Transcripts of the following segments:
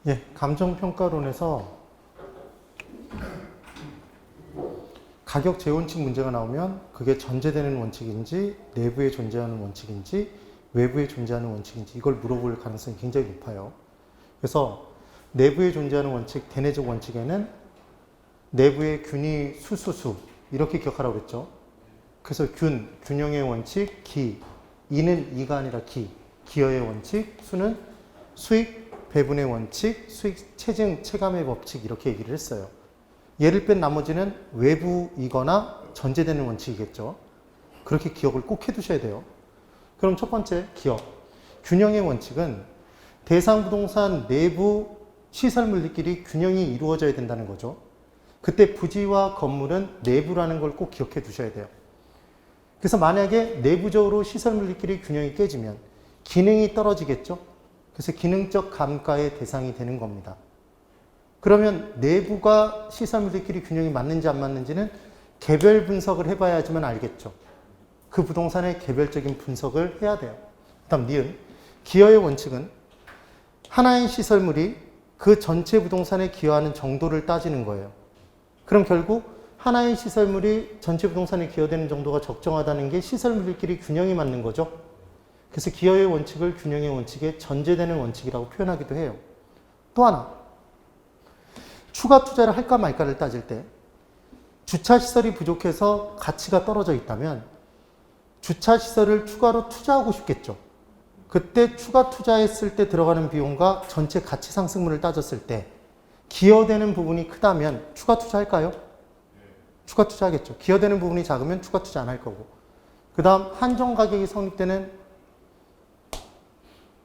예, 감정평가론에서 가격 재원칙 문제가 나오면 그게 전제되는 원칙인지 내부에 존재하는 원칙인지 외부에 존재하는 원칙인지 이걸 물어볼 가능성이 굉장히 높아요. 그래서 내부에 존재하는 원칙, 대내적 원칙에는 내부의 균이 수수수 이렇게 기억하라고 했죠. 그래서 균형의 원칙, 이는 이가 아니라 기여의 원칙, 수는 수익 배분의 원칙, 수익 체증 체감의 법칙 이렇게 얘기를 했어요. 얘를 뺀 나머지는 외부이거나 전제되는 원칙이겠죠. 그렇게 기억을 꼭 해두셔야 돼요. 그럼 첫 번째 기억. 균형의 원칙은 대상 부동산 내부 시설물들끼리 균형이 이루어져야 된다는 거죠. 그때 부지와 건물은 내부라는 걸 꼭 기억해 두셔야 돼요. 그래서 만약에 내부적으로 시설물들끼리 균형이 깨지면 기능이 떨어지겠죠. 그래서 기능적 감가의 대상이 되는 겁니다. 그러면 내부가 시설물들끼리 균형이 맞는지 안 맞는지는 개별 분석을 해봐야지만 알겠죠. 그 부동산의 개별적인 분석을 해야 돼요. 다음 니은. 기여의 원칙은 하나의 시설물이 그 전체 부동산에 기여하는 정도를 따지는 거예요. 그럼 결국 하나의 시설물이 전체 부동산에 기여되는 정도가 적정하다는 게 시설물들끼리 균형이 맞는 거죠. 그래서 기여의 원칙을 균형의 원칙에 전제되는 원칙이라고 표현하기도 해요. 또 하나. 추가 투자를 할까 말까를 따질 때 주차시설이 부족해서 가치가 떨어져 있다면 주차시설을 추가로 투자하고 싶겠죠. 그때 추가 투자했을 때 들어가는 비용과 전체 가치 상승분을 따졌을 때 기여되는 부분이 크다면 추가 투자할까요? 추가 투자하겠죠. 기여되는 부분이 작으면 추가 투자 안 할 거고. 그 다음 한정 가격이 성립되는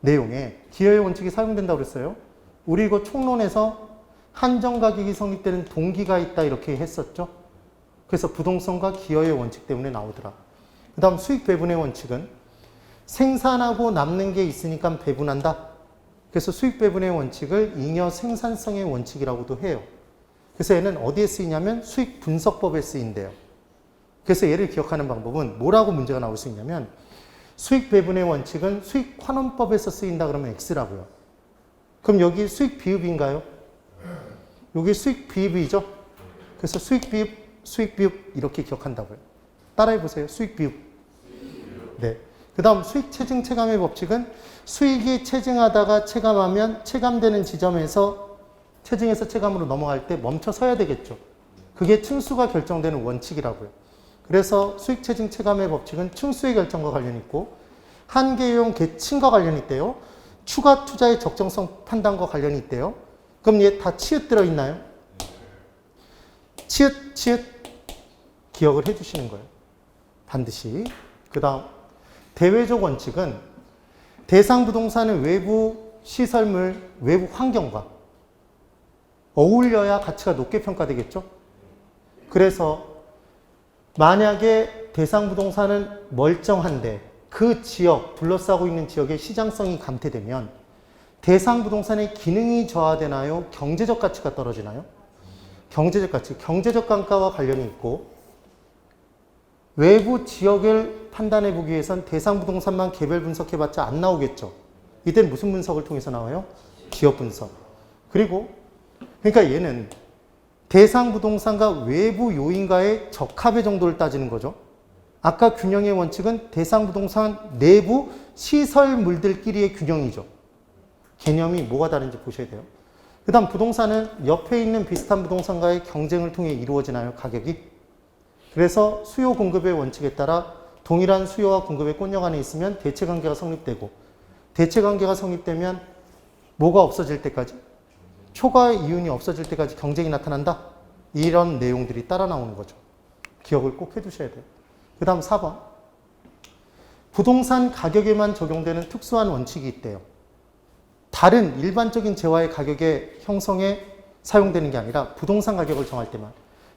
내용에 기여의 원칙이 사용된다고 그랬어요. 우리 이거 총론에서 한정 가격이 성립되는 동기가 있다 이렇게 했었죠. 그래서 부동산과 기여의 원칙 때문에 나오더라. 그 다음 수익 배분의 원칙은 생산하고 남는 게 있으니까 배분한다. 그래서 수익 배분의 원칙을 잉여 생산성의 원칙이라고도 해요. 그래서 얘는 어디에 쓰이냐면 수익 분석법에 쓰인대요. 그래서 얘를 기억하는 방법은 뭐라고 문제가 나올 수 있냐면 수익 배분의 원칙은 수익 환원법에서 쓰인다 그러면 X라고요. 그럼 여기 수익 비읍인가요? 여기 수익 비읍이죠? 그래서 수익 비읍 이렇게 기억한다고요. 따라해 보세요. 수익 비읍. 네. 그 다음 수익 체증 체감의 법칙은 수익이 체증하다가 체감하면 체감되는 지점에서 체증에서 체감으로 넘어갈 때 멈춰 서야 되겠죠. 그게 층수가 결정되는 원칙이라고요. 그래서 수익 체증 체감의 법칙은 층수의 결정과 관련이 있고 한계용 계층과 관련이 있대요. 추가 투자의 적정성 판단과 관련이 있대요. 그럼 얘 다 치읓 들어있나요? 치읓 기억을 해주시는 거예요. 반드시. 그 다음 대외적 원칙은 대상 부동산의 외부 시설물, 외부 환경과 어울려야 가치가 높게 평가되겠죠? 그래서 만약에 대상 부동산은 멀쩡한데 그 지역, 둘러싸고 있는 지역의 시장성이 감퇴되면 대상 부동산의 기능이 저하되나요? 경제적 가치가 떨어지나요? 경제적 가치, 경제적 감가와 관련이 있고 외부 지역을 판단해 보기 위해선 대상 부동산만 개별 분석해봤자 안 나오겠죠. 이때는 무슨 분석을 통해서 나와요? 기업 분석. 그리고 그러니까 얘는 대상 부동산과 외부 요인과의 적합의 정도를 따지는 거죠. 아까 균형의 원칙은 대상 부동산 내부 시설물들끼리의 균형이죠. 개념이 뭐가 다른지 보셔야 돼요. 그 다음 부동산은 옆에 있는 비슷한 부동산과의 경쟁을 통해 이루어지나요? 가격이? 그래서 수요 공급의 원칙에 따라 동일한 수요와 공급의 꼰역 안에 있으면 대체관계가 성립되고 대체관계가 성립되면 뭐가 없어질 때까지? 초과 이윤이 없어질 때까지 경쟁이 나타난다? 이런 내용들이 따라 나오는 거죠. 기억을 꼭 해두셔야 돼요. 그 다음 4번. 부동산 가격에만 적용되는 특수한 원칙이 있대요. 다른 일반적인 재화의 가격의 형성에 사용되는 게 아니라 부동산 가격을 정할 때만.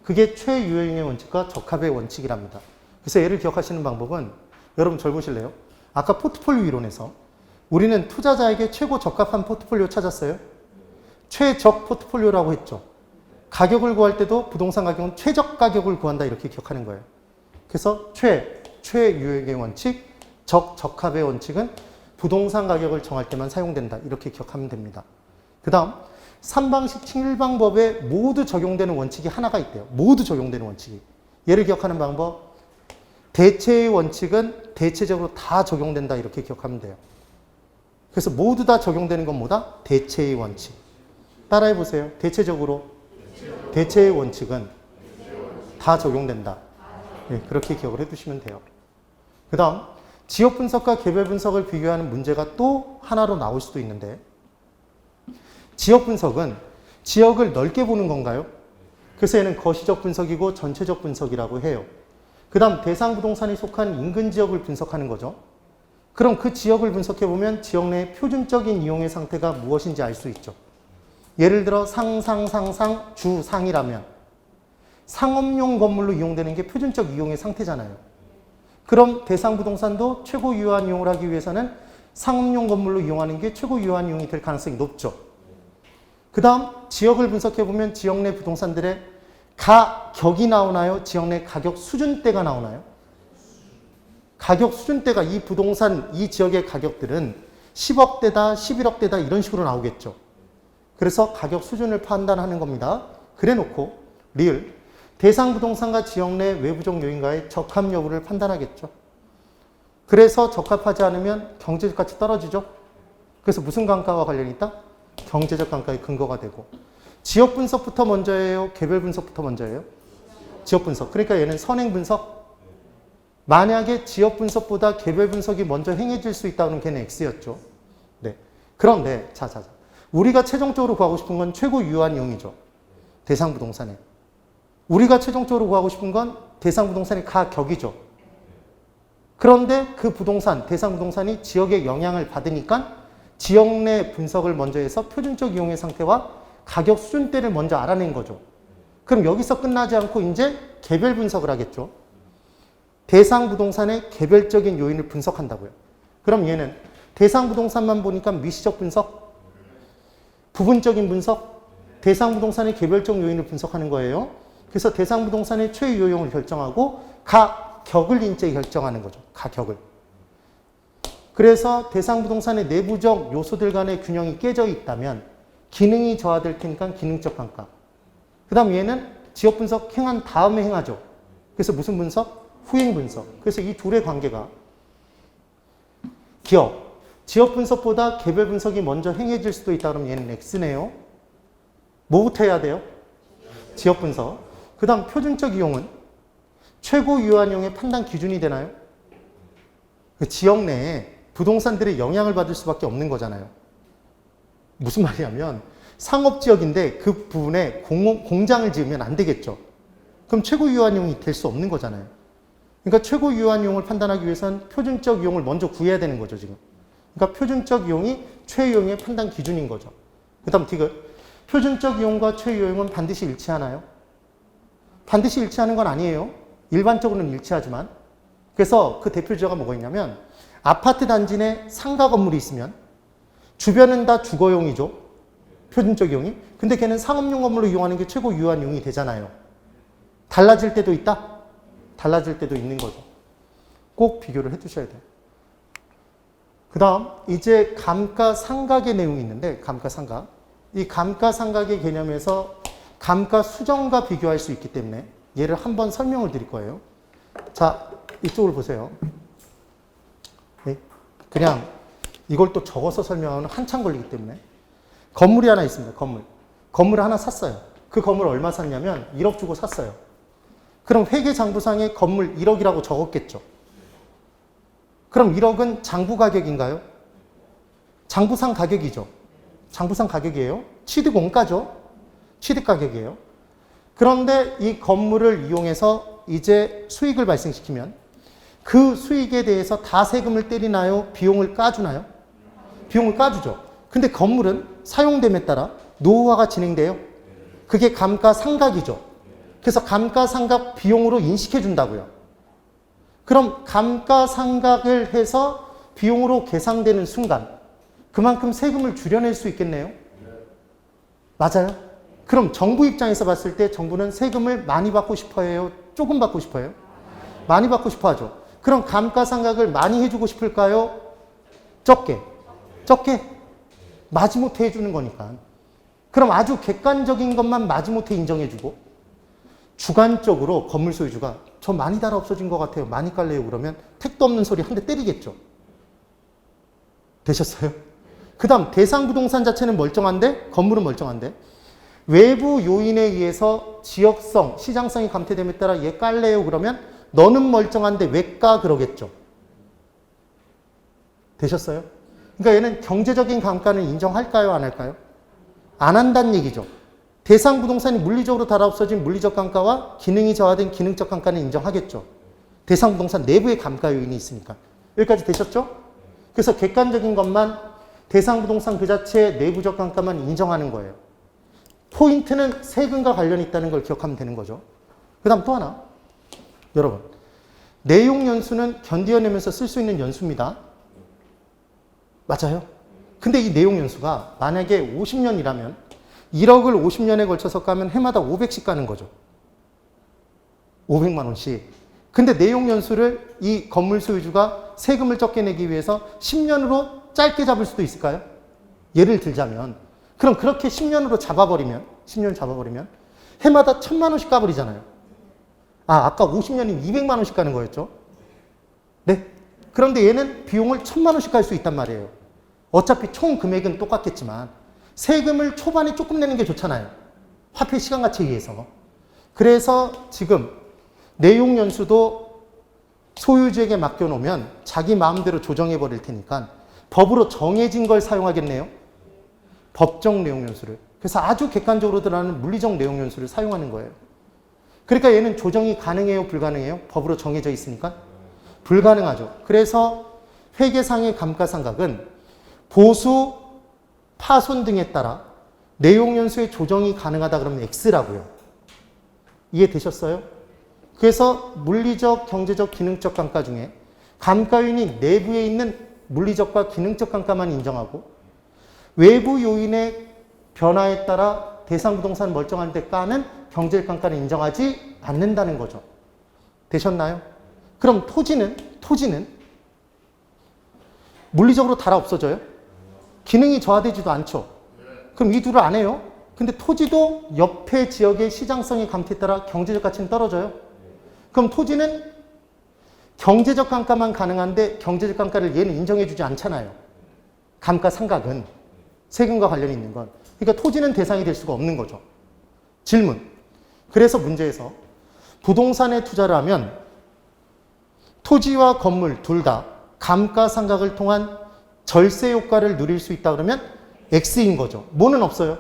그게 최유효의 원칙과 적합의 원칙이랍니다. 그래서 얘를 기억하시는 방법은 여러분 절 보실래요? 아까 포트폴리오 이론에서 우리는 투자자에게 최고 적합한 포트폴리오 찾았어요. 최적 포트폴리오라고 했죠. 가격을 구할 때도 부동산 가격은 최적 가격을 구한다 이렇게 기억하는 거예요. 그래서 최유효의 원칙, 적합의 원칙은 부동산 가격을 정할 때만 사용된다 이렇게 기억하면 됩니다. 그 다음 3방식 7방법에 모두 적용되는 원칙이 하나가 있대요. 모두 적용되는 원칙이. 얘를 기억하는 방법. 대체의 원칙은 대체적으로 다 적용된다 이렇게 기억하면 돼요. 그래서 모두 다 적용되는 건 뭐다? 대체의 원칙. 따라해 보세요. 대체적으로. 대체의 원칙은 다 적용된다. 네, 그렇게 기억을 해두시면 돼요. 그 다음 지역 분석과 개별 분석을 비교하는 문제가 또 하나로 나올 수도 있는데 지역 분석은 지역을 넓게 보는 건가요? 그래서 얘는 거시적 분석이고 전체적 분석이라고 해요. 그 다음 대상 부동산이 속한 인근 지역을 분석하는 거죠. 그럼 그 지역을 분석해보면 지역 내 표준적인 이용의 상태가 무엇인지 알 수 있죠. 예를 들어 주상이라면 상업용 건물로 이용되는 게 표준적 이용의 상태잖아요. 그럼 대상 부동산도 최고 유효한 이용을 하기 위해서는 상업용 건물로 이용하는 게 최고 유효한 이용이 될 가능성이 높죠. 그 다음 지역을 분석해보면 지역 내 부동산들의 가격이 나오나요? 지역 내 가격 수준대가 나오나요? 가격 수준대가 이 부동산, 이 지역의 가격들은 10억대다, 11억대다 이런 식으로 나오겠죠. 그래서 가격 수준을 판단하는 겁니다. 그래 놓고 리을 대상 부동산과 지역 내 외부적 요인과의 적합 여부를 판단하겠죠. 그래서 적합하지 않으면 경제적 가치 떨어지죠. 그래서 무슨 감가와 관련이 있다? 경제적 감가의 근거가 되고. 지역 분석부터 먼저예요? 개별 분석부터 먼저예요? 지역 분석. 그러니까 얘는 선행 분석. 만약에 지역 분석보다 개별 분석이 먼저 행해질 수 있다면 걔는 X였죠. 네. 그런데 우리가 최종적으로 구하고 싶은 건 최고 유효한 이용이죠. 대상 부동산에. 우리가 최종적으로 구하고 싶은 건 대상 부동산의 가격이죠. 그런데 그 부동산, 대상 부동산이 지역에 영향을 받으니까 지역 내 분석을 먼저 해서 표준적 이용의 상태와 가격 수준대를 먼저 알아낸 거죠. 그럼 여기서 끝나지 않고 이제 개별 분석을 하겠죠. 대상 부동산의 개별적인 요인을 분석한다고요. 그럼 얘는 대상 부동산만 보니까 미시적 분석, 부분적인 분석, 대상 부동산의 개별적 요인을 분석하는 거예요. 그래서 대상 부동산의 최유효용을 결정하고 가격을 인제 결정하는 거죠. 가격을. 그래서 대상 부동산의 내부적 요소들 간의 균형이 깨져 있다면 기능이 저하될 테니까 기능적 감가. 그 다음 얘는 지역 분석 행한 다음에 행하죠. 그래서 무슨 분석? 후행 분석. 그래서 이 둘의 관계가 지역 분석보다 개별 분석이 먼저 행해질 수도 있다 그러면 얘는 X네요. 뭐부터 해야 돼요? 지역 분석. 그 다음 표준적 이용은 최고 유효한 이용의 판단 기준이 되나요? 그 지역 내에 부동산들이 영향을 받을 수밖에 없는 거잖아요. 무슨 말이냐면 상업지역인데 그 부분에 공장을 지으면 안 되겠죠. 그럼 최고 유효한 이용이 될 수 없는 거잖아요. 그러니까 최고 유효한 이용을 판단하기 위해서는 표준적 이용을 먼저 구해야 되는 거죠, 지금. 그러니까 표준적 이용이 최유용의 판단 기준인 거죠. 그 다음 디귿. 표준적 이용과 최유용은 반드시 일치하나요? 반드시 일치하는 건 아니에요. 일반적으로는 일치하지만. 그래서 그 대표 주제가 뭐가 있냐면 아파트 단지 내 상가 건물이 있으면 주변은 다 주거용이죠. 표준적 이용이. 근데 걔는 상업용 건물로 이용하는 게 최고 유효한 이용이 되잖아요. 달라질 때도 있다? 달라질 때도 있는 거죠. 꼭 비교를 해 두셔야 돼요. 그 다음 이제 감가상각의 내용이 있는데 감가상각. 이 감가상각의 개념에서 감가수정과 비교할 수 있기 때문에 얘를 한번 설명을 드릴 거예요. 자, 이쪽을 보세요. 네? 그냥 이걸 또 적어서 설명하면 한참 걸리기 때문에 건물이 하나 있습니다. 건물을 하나 샀어요. 그 건물 얼마 샀냐면 1억 주고 샀어요. 그럼 회계장부상에 건물 1억이라고 적었겠죠. 그럼 1억은 장부 가격인가요? 장부상 가격이죠. 장부상 가격이에요. 취득원가죠. 취득 가격이에요. 그런데 이 건물을 이용해서 이제 수익을 발생시키면 그 수익에 대해서 다 세금을 때리나요? 비용을 까주나요? 비용을 까주죠. 근데 건물은 사용됨에 따라 노후화가 진행돼요. 그게 감가상각이죠. 그래서 감가상각 비용으로 인식해 준다고요. 그럼 감가상각을 해서 비용으로 계상되는 순간 그만큼 세금을 줄여낼 수 있겠네요. 맞아요? 그럼 정부 입장에서 봤을 때 정부는 세금을 많이 받고 싶어 해요? 조금 받고 싶어 해요? 많이 받고 싶어 하죠. 그럼 감가상각을 많이 해주고 싶을까요? 적게? 적게? 마지못해 해주는 거니까. 그럼 아주 객관적인 것만 마지못해 인정해주고 주관적으로 건물 소유주가 저 많이 달아 없어진 것 같아요. 많이 깔래요. 그러면 택도 없는 소리 한 대 때리겠죠. 되셨어요? 그 다음 대상 부동산 자체는 멀쩡한데 건물은 멀쩡한데 외부 요인에 의해서 지역성, 시장성이 감퇴됨에 따라 얘 깔래요. 그러면 너는 멀쩡한데 왜 까? 그러겠죠. 되셨어요? 그러니까 얘는 경제적인 감가는 인정할까요? 안 할까요? 안 한다는 얘기죠. 대상 부동산이 물리적으로 달아 없어진 물리적 감가와 기능이 저하된 기능적 감가는 인정하겠죠. 대상 부동산 내부에 감가 요인이 있으니까. 여기까지 되셨죠? 그래서 객관적인 것만 대상 부동산 그 자체의 내부적 감가만 인정하는 거예요. 포인트는 세금과 관련이 있다는 걸 기억하면 되는 거죠. 그 다음 또 하나. 여러분, 내용 연수는 견디어내면서 쓸 수 있는 연수입니다. 맞아요? 근데 이 내용 연수가 만약에 50년이라면 1억을 50년에 걸쳐서 까면 해마다 500씩 까는 거죠. 500만 원씩. 근데 내용 연수를 이 건물 소유주가 세금을 적게 내기 위해서 10년으로 짧게 잡을 수도 있을까요? 예를 들자면 그럼 그렇게 10년으로 잡아버리면 10년 잡아버리면 해마다 1000만 원씩 까버리잖아요. 아까 50년이면 200만 원씩 까는 거였죠. 네. 그런데 얘는 비용을 1000만 원씩 깔 수 있단 말이에요. 어차피 총 금액은 똑같겠지만 세금을 초반에 조금 내는 게 좋잖아요. 화폐 시간 가치에 의해서. 그래서 지금 내용 연수도 소유주에게 맡겨놓으면 자기 마음대로 조정해 버릴 테니까 법으로 정해진 걸 사용하겠네요. 법정 내용 연수를. 그래서 아주 객관적으로 드러나는 물리적 내용 연수를 사용하는 거예요. 그러니까 얘는 조정이 가능해요, 불가능해요? 법으로 정해져 있으니까 불가능하죠. 그래서 회계상의 감가상각은 보수, 파손 등에 따라 내용 연수의 조정이 가능하다 그러면 X라고요. 이해되셨어요? 그래서 물리적, 경제적, 기능적 감가 중에 감가요인이 내부에 있는 물리적과 기능적 감가만 인정하고 외부 요인의 변화에 따라 대상 부동산 멀쩡한 데 까는 경제적 감가는 인정하지 않는다는 거죠. 되셨나요? 그럼 토지는 물리적으로 달아 없어져요? 기능이 저하되지도 않죠. 그럼 이 둘을 안 해요? 근데 토지도 옆에 지역의 시장성의 감퇴에 따라 경제적 가치는 떨어져요. 그럼 토지는 경제적 감가만 가능한데 경제적 감가를 얘는 인정해주지 않잖아요. 감가상각은 세금과 관련이 있는 건. 그러니까 토지는 대상이 될 수가 없는 거죠. 질문. 그래서 문제에서 부동산에 투자를 하면 토지와 건물 둘 다 감가상각을 통한 절세 효과를 누릴 수 있다 그러면 X인 거죠. 뭐는 없어요?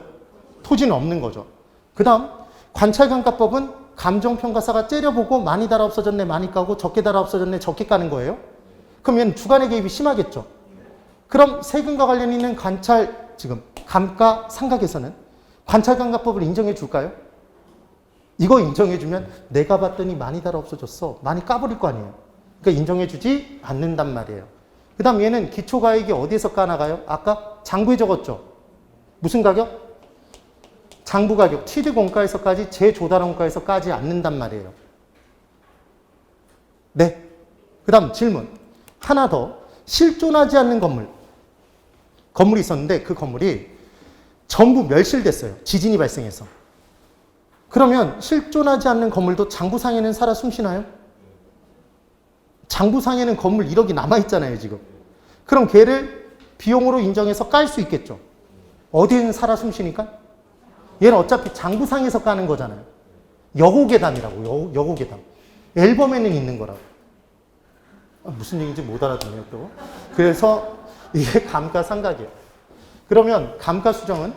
토지는 없는 거죠. 그 다음 관찰감가법은 감정평가사가 째려보고 많이 달아 없어졌네 많이 까고 적게 달아 없어졌네 적게 까는 거예요. 그럼 얘는 주관의 개입이 심하겠죠. 그럼 세금과 관련 있는 지금 감가상각에서는 관찰감가법을 인정해 줄까요? 이거 인정해 주면 내가 봤더니 많이 달아 없어졌어. 많이 까버릴 거 아니에요. 그러니까 인정해 주지 않는단 말이에요. 그 다음 얘는 기초가액이 어디에서 까나가요? 아까 장부에 적었죠. 무슨 가격? 장부 가격. 취득원가에서까지 재조달원가에서 까지 않는단 말이에요. 네. 그 다음 질문. 하나 더. 실존하지 않는 건물이 있었는데 그 건물이 전부 멸실됐어요. 지진이 발생해서. 그러면 실존하지 않는 건물도 장부상에는 살아 숨쉬나요? 장부상에는 건물 1억이 남아있잖아요, 지금. 그럼 걔를 비용으로 인정해서 깔 수 있겠죠. 어디에는 살아 숨쉬니까? 얘는 어차피 장부상에서 까는 거잖아요. 여고괴담이라고, 여고괴담. 앨범에는 있는 거라고. 무슨 얘기인지 못 알아듣네요, 또. 그래서 이게 감가상각이에요. 그러면 감가수정은?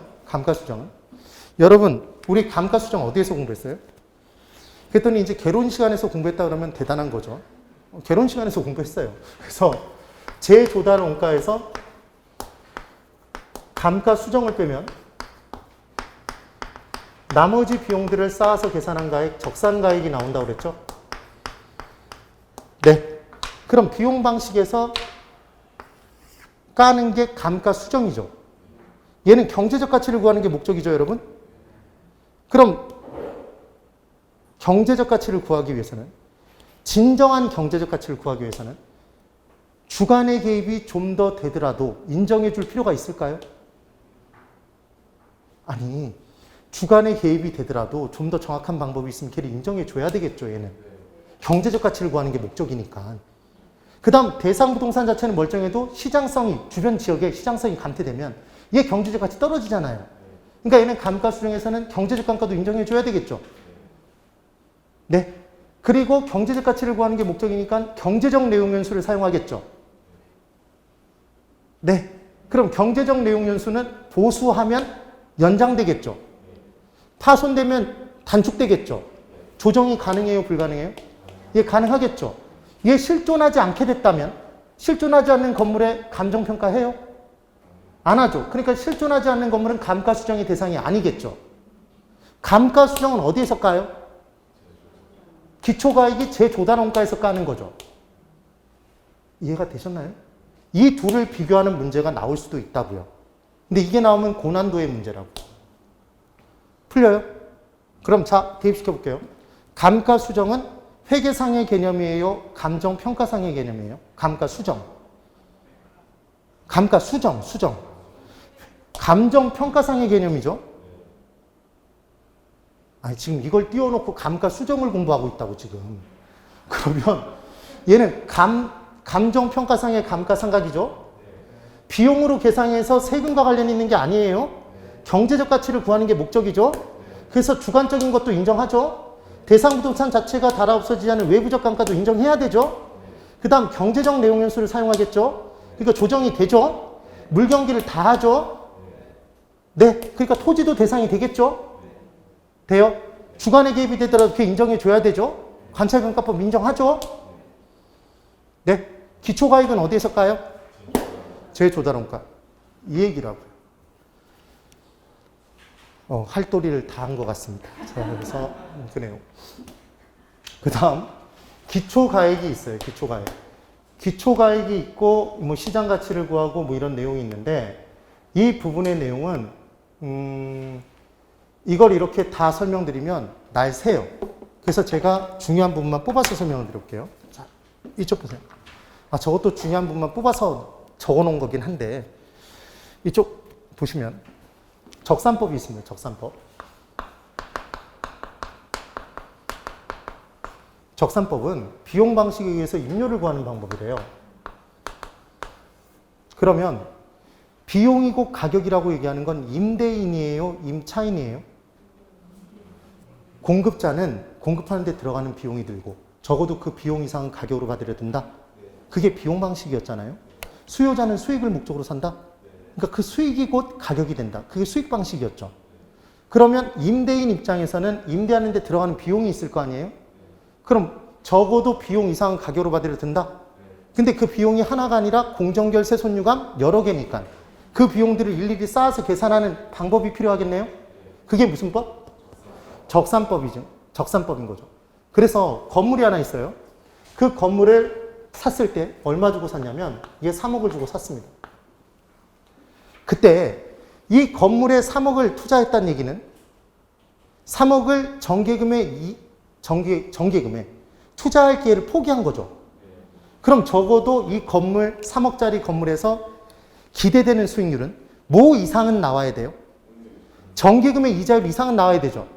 여러분, 우리 감가수정 어디에서 공부했어요? 그랬더니 이제 개론 시간에서 공부했다 그러면 대단한 거죠. 개론 시간에서 공부했어요. 그래서 재조달 원가에서 감가수정을 빼면 나머지 비용들을 쌓아서 계산한 가액, 적산가액이 나온다고 그랬죠? 네. 그럼 비용 방식에서 까는 게 감가수정이죠. 얘는 경제적 가치를 구하는 게 목적이죠, 여러분? 그럼 경제적 가치를 구하기 위해서는 진정한 경제적 가치를 구하기 위해서는 주관의 개입이 좀 더 되더라도 인정해 줄 필요가 있을까요? 아니, 주간에 개입이 되더라도 좀 더 정확한 방법이 있으면 걔를 인정해 줘야 되겠죠, 얘는. 경제적 가치를 구하는 게 목적이니까. 그 다음 대상 부동산 자체는 멀쩡해도 시장성이, 주변 지역의 시장성이 감퇴되면 얘 경제적 가치 떨어지잖아요. 그러니까 얘는 감가 수정에서는 경제적 감가도 인정해 줘야 되겠죠. 네. 그리고 경제적 가치를 구하는 게 목적이니까 경제적 내용 연수를 사용하겠죠. 네. 그럼 경제적 내용 연수는 보수하면 연장되겠죠. 파손되면 단축되겠죠. 조정이 가능해요, 불가능해요? 예, 가능하겠죠. 얘 실존하지 않게 됐다면 실존하지 않는 건물에 감정평가해요? 안 하죠. 그러니까 실존하지 않는 건물은 감가수정의 대상이 아니겠죠. 감가수정은 어디에서 까요? 기초가액이 재조달원가에서 까는 거죠. 이해가 되셨나요? 이 둘을 비교하는 문제가 나올 수도 있다고요. 근데 이게 나오면 고난도의 문제라고. 풀려요? 그럼 자, 대입시켜 볼게요. 감가수정은 회계상의 개념이에요? 감정평가상의 개념이에요? 감가수정. 수정. 감정평가상의 개념이죠? 아니, 지금 이걸 띄워놓고 감가수정을 공부하고 있다고, 지금. 그러면 얘는 감정평가상의 감가상각이죠? 비용으로 계상해서 세금과 관련 있는 게 아니에요? 경제적 가치를 구하는 게 목적이죠? 그래서 주관적인 것도 인정하죠? 대상 부동산 자체가 달아 없어지지 않은 외부적 감가도 인정해야 되죠? 그 다음 경제적 내용 연수를 사용하겠죠? 그러니까 조정이 되죠? 물경기를 다 하죠? 네, 그러니까 토지도 대상이 되겠죠? 돼요? 주관에 개입이 되더라도 그게 인정해 줘야 되죠? 관찰감가법 인정하죠? 네, 기초가액은 어디에서 까요? 재조달원가. 이 얘기라고요. 할도리를 다 한 것 같습니다. 자, 그래서 그래요. 그 다음 기초가액이 있어요. 기초가액. 기초가액이 있고 뭐 시장 가치를 구하고 뭐 이런 내용이 있는데 이 부분의 내용은 이걸 이렇게 다 설명드리면 날 새요. 그래서 제가 중요한 부분만 뽑아서 설명을 드릴게요. 자, 이쪽 보세요. 아, 저것도 중요한 부분만 뽑아서 적어놓은 거긴 한데 이쪽 보시면 적산법이 있습니다. 적산법. 적산법은 비용 방식에 의해서 임료를 구하는 방법이래요. 그러면 비용이고 가격이라고 얘기하는 건 임대인이에요? 임차인이에요? 공급자는 공급하는 데 들어가는 비용이 들고 적어도 그 비용 이상은 가격으로 받으려 든다. 그게 비용 방식이었잖아요. 수요자는 수익을 목적으로 산다. 그러니까 그 수익이 곧 가격이 된다. 그게 수익 방식이었죠. 그러면 임대인 입장에서는 임대하는 데 들어가는 비용이 있을 거 아니에요? 그럼 적어도 비용 이상은 가격으로 받으려 든다. 근데 그 비용이 하나가 아니라 공정결세 손유감 여러 개니까 그 비용들을 일일이 쌓아서 계산하는 방법이 필요하겠네요. 그게 무슨 법? 적산법이죠. 적산법인 거죠. 그래서 건물이 하나 있어요. 그 건물을 샀을 때 얼마 주고 샀냐면 이게 3억을 주고 샀습니다. 그때 이 건물에 3억을 투자했다는 얘기는 3억을 정기금에 투자할 기회를 포기한 거죠. 그럼 적어도 이 건물 3억짜리 건물에서 기대되는 수익률은 뭐 이상은 나와야 돼요? 정기금의 이자율 이상은 나와야 되죠.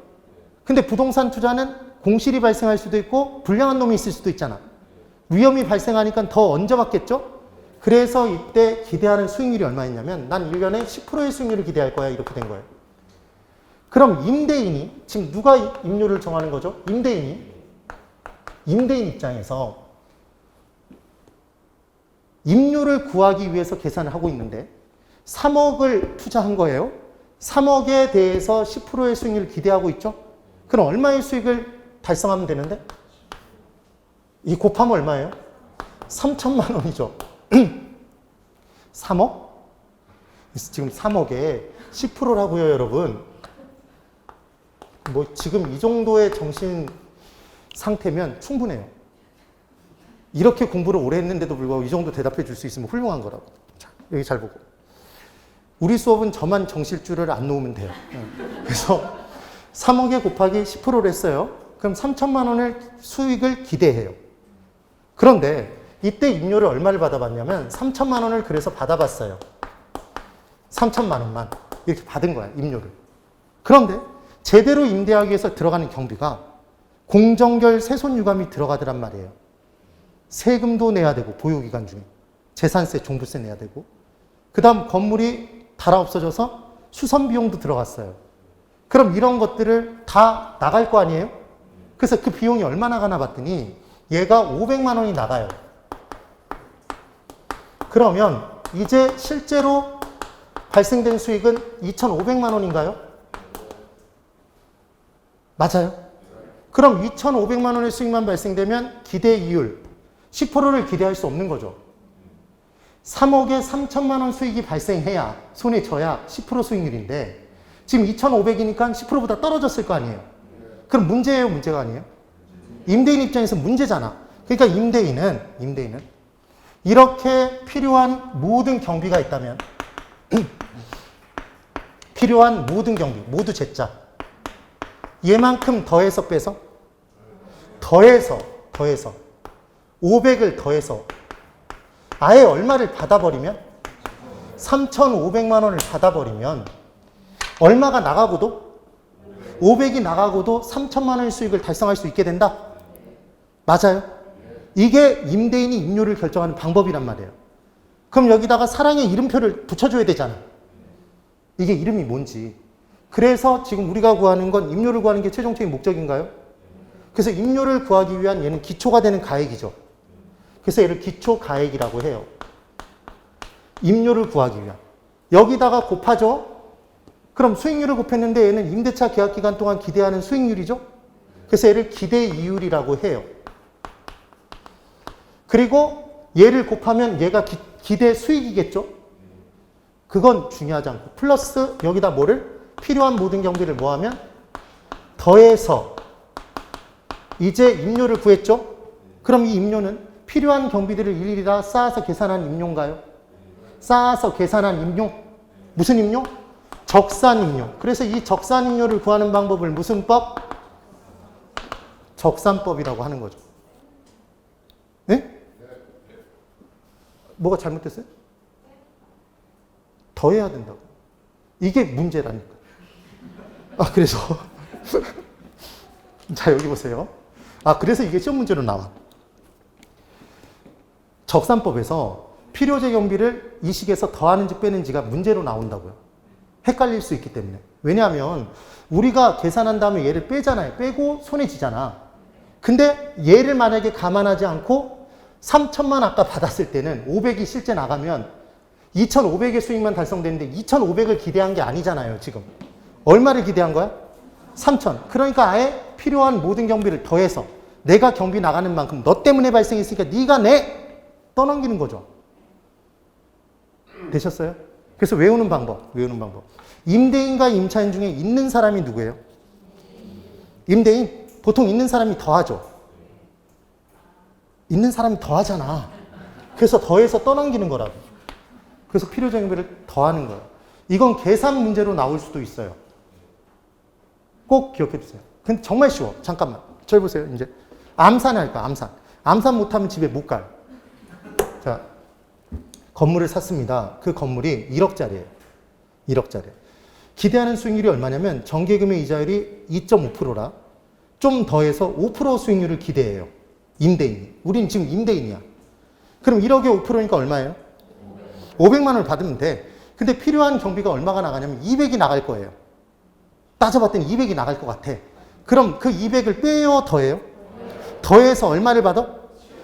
근데 부동산 투자는 공실이 발생할 수도 있고 불량한 놈이 있을 수도 있잖아. 위험이 발생하니까 더 얹어봤겠죠? 그래서 이때 기대하는 수익률이 얼마였냐면 난 1년에 10%의 수익률을 기대할 거야. 이렇게 된 거예요. 그럼 임대인이 지금 누가 임료를 정하는 거죠? 임대인 입장에서 임료를 구하기 위해서 계산을 하고 있는데 3억을 투자한 거예요. 3억에 대해서 10%의 수익률을 기대하고 있죠. 그럼 얼마의 수익을 달성하면 되는데? 이 곱하면 얼마예요? 3천만 원이죠. 3억? 지금 3억에 10%라고요, 여러분. 뭐 지금 이 정도의 정신 상태면 충분해요. 이렇게 공부를 오래 했는데도 불구하고 이 정도 대답해 줄 수 있으면 훌륭한 거라고. 자, 여기 잘 보고. 우리 수업은 저만 정실줄을 안 놓으면 돼요. 그래서 3억에 곱하기 10%를 했어요. 그럼 3천만 원을 수익을 기대해요. 그런데 이때 임료를 얼마를 받아봤냐면 3천만 원을 그래서 받아봤어요. 3천만 원만 이렇게 받은 거야, 임료를. 그런데 제대로 임대하기 위해서 들어가는 경비가 공정결 세손유감이 들어가더란 말이에요. 세금도 내야 되고 보유기간 중에 재산세, 종부세 내야 되고 그 다음 건물이 닳아 없어져서 수선비용도 들어갔어요. 그럼 이런 것들을 다 나갈 거 아니에요? 그래서 그 비용이 얼마나 가나 봤더니 얘가 500만 원이 나가요. 그러면 이제 실제로 발생된 수익은 2,500만 원인가요? 맞아요? 그럼 2,500만 원의 수익만 발생되면 기대 이율 10%를 기대할 수 없는 거죠. 3억에 3천만 원 수익이 발생해야 손에 져야 10% 수익률인데 지금 2,500이니까 10%보다 떨어졌을 거 아니에요. 그럼 문제예요, 문제가 아니에요? 임대인 입장에서 문제잖아. 그러니까 임대인은 이렇게 필요한 모든 경비가 있다면 필요한 모든 경비, 모두 제자 얘만큼 더해서 빼서 500을 더해서 아예 얼마를 받아버리면 3,500만 원을 받아버리면 얼마가 나가고도 500이 나가고도 3천만 원의 수익을 달성할 수 있게 된다? 맞아요? 이게 임대인이 임료를 결정하는 방법이란 말이에요. 그럼 여기다가 사랑의 이름표를 붙여줘야 되잖아. 이게 이름이 뭔지. 그래서 지금 우리가 구하는 건 임료를 구하는 게 최종적인 목적인가요? 그래서 임료를 구하기 위한 얘는 기초가 되는 가액이죠. 그래서 얘를 기초가액이라고 해요. 임료를 구하기 위한. 여기다가 곱하죠. 그럼 수익률을 곱했는데 얘는 임대차 계약기간 동안 기대하는 수익률이죠. 그래서 얘를 기대이율이라고 해요. 그리고 얘를 곱하면 얘가 기대 수익이겠죠. 그건 중요하지 않고 플러스 여기다 뭐를? 필요한 모든 경비를 뭐하면? 더해서 이제 임료를 구했죠. 그럼 이 임료는 필요한 경비들을 일일이 다 쌓아서 계산한 임료인가요? 쌓아서 계산한 임료? 무슨 임료? 적산 임료. 그래서 이 적산 임료를 구하는 방법을 무슨 법? 적산법이라고 하는 거죠. 네? 뭐가 잘못됐어요? 더해야 된다고. 이게 문제라니까. 그래서 자, 여기 보세요. 그래서 이게 시험 문제로 나와. 적산법에서 필요재 경비를 이 식에서 더하는지 빼는지가 문제로 나온다고요. 헷갈릴 수 있기 때문에. 왜냐하면 우리가 계산한 다음에 얘를 빼잖아요. 빼고 손에 쥐잖아. 근데 얘를 만약에 감안하지 않고 3천만 아까 받았을 때는 500이 실제 나가면 2,500의 수익만 달성되는데 2,500을 기대한 게 아니잖아요, 지금. 얼마를 기대한 거야? 3,000. 그러니까 아예 필요한 모든 경비를 더해서 내가 경비 나가는 만큼 너 때문에 발생했으니까 네가 내! 떠넘기는 거죠. 되셨어요? 그래서 외우는 방법. 임대인과 임차인 중에 있는 사람이 누구예요? 임대인. 보통 있는 사람이 더하죠. 있는 사람이 더하잖아. 그래서 더해서 떠넘기는 거라고. 그래서 필요적 경비를 더하는 거예요. 이건 계산 문제로 나올 수도 있어요. 꼭 기억해 주세요. 근데 정말 쉬워. 잠깐만. 저기 보세요. 이제 암산 할까? 암산 못하면 집에 못 가요. 자, 건물을 샀습니다. 그 건물이 1억짜리예요. 1억짜리. 기대하는 수익률이 얼마냐면 정기금의 이자율이 2.5%라 좀 더해서 5% 수익률을 기대해요. 임대인이. 우린 지금 임대인이야. 그럼 1억에 5%니까 얼마예요? 500만 원을 받으면 돼. 근데 필요한 경비가 얼마가 나가냐면 200이 나갈 거예요. 따져봤더니 200이 나갈 것 같아. 그럼 그 200을 빼요? 더해요? 더해서 얼마를 받아?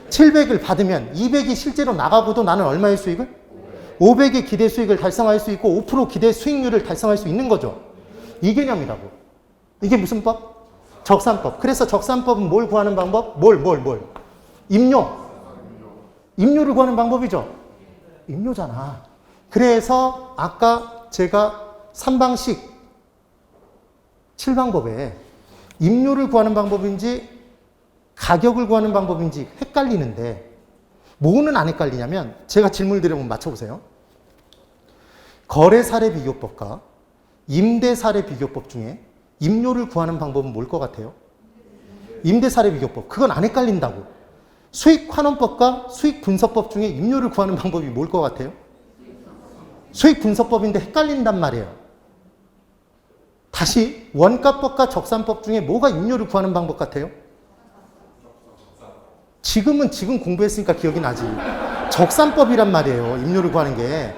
700을 받으면 200이 실제로 나가고도 나는 얼마의 수익을? 500의 기대 수익을 달성할 수 있고 5% 기대 수익률을 달성할 수 있는 거죠. 이 개념이라고. 이게 무슨 법? 적산법. 그래서 적산법은 뭘 구하는 방법? 임료. 임료를 구하는 방법이죠. 임료잖아. 그래서 아까 제가 3방식 7방법에 임료를 구하는 방법인지 가격을 구하는 방법인지 헷갈리는데 뭐는 안 헷갈리냐면 제가 질문을 드리면 맞춰보세요. 거래사례 비교법과 임대사례 비교법 중에 임료를 구하는 방법은 뭘 것 같아요? 임대사례 비교법. 그건 안 헷갈린다고. 수익환원법과 수익분석법 중에 임료를 구하는 방법이 뭘 것 같아요? 수익분석법인데 헷갈린단 말이에요. 다시 원가법과 적산법 중에 뭐가 임료를 구하는 방법 같아요? 지금 공부했으니까 기억이 나지. 적산법이란 말이에요. 임료를 구하는 게.